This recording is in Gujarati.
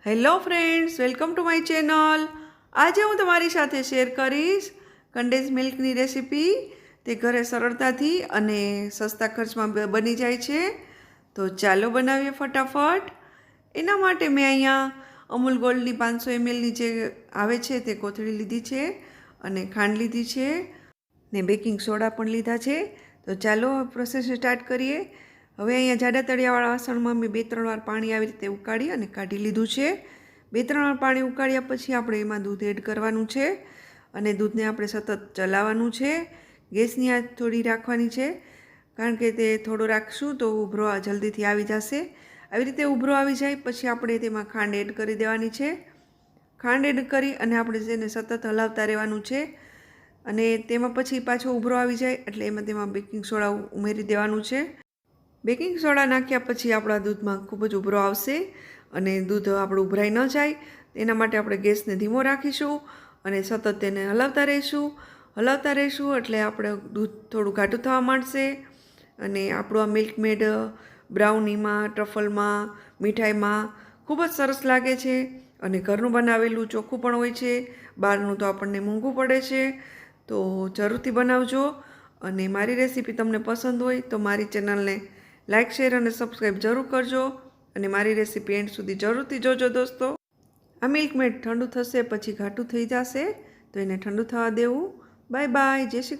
Hello friends, welcome to my channel. આજે હું તમારી સાથે શેર કરીશ કન્ડેન્સ મિલ્કની રેસીપી. તે ઘરે સરળતાથી અને સસ્તા ખર્ચમાં બની જાય છે. તો ચાલો બનાવીએ ફટાફટ. એના માટે મેં અહીંયા અમૂલ ગોલ્ડની 500 mlની જે આવે છે તે કોથળી લીધી છે અને ખાંડ લીધી છે ને બેકિંગ સોડા પણ લીધા છે. તો ચાલો પ્રોસેસ સ્ટાર્ટ કરીએ. હવે અહીંયા જાડા તળિયાવાળા વાસણમાં મેં 2-3 વાર પાણી આવી રીતે ઉકાળી અને કાઢી લીધું છે. 2-3 વાર પાણી ઉકાળ્યા પછી આપણે એમાં દૂધ એડ કરવાનું છે અને દૂધને આપણે સતત ચલાવવાનું છે. ગેસની આંચ થોડી રાખવાની છે, કારણ કે તે થોડો રાખશું તો ઉભરો જલ્દીથી આવી જશે. આવી રીતે ઉભરો આવી જાય પછી આપણે તેમાં ખાંડ એડ કરી દેવાની છે. ખાંડ એડ કરી અને આપણે તેને સતત હલાવતા રહેવાનું છે અને તેમાં પછી પાછો ઉભરો આવી જાય એટલે તેમાં બેકિંગ સોડા ઉમેરી દેવાનું છે. બેકિંગ સોડા નાખ્યા પછી આપણા દૂધમાં ખૂબ જ ઉભરો આવશે અને દૂધ આપણું ઉભરાઈ ન જાય એના માટે આપણે ગેસને ધીમો રાખીશું અને સતત તેને હલાવતા રહીશું એટલે આપણે દૂધ થોડું ઘાટું થવા માંડશે અને આપણું આ મિલ્ક મેડ બ્રાઉનીમાં, ટ્રફલમાં, મીઠાઈમાં ખૂબ જ સરસ લાગે છે અને ઘરનું બનાવેલું ચોખ્ખું પણ હોય છે. બહારનું તો આપણને મોંઘું પડે છે. તો જરૂરથી બનાવજો અને મારી રેસીપી તમને પસંદ હોય તો મારી ચેનલને લાઇક, શેર અને સબસ્ક્રાઈબ જરૂર કરજો અને મારી રેસીપી એન્ડ સુધી જરૂરથી જોજો દોસ્તો. આ મિલ્ક મેડ ઠંડુ થશે પછી ઘાટું થઈ જશે તો એને ઠંડુ થવા દેવું. Bye bye. જય શ્રી કૃષ્ણ.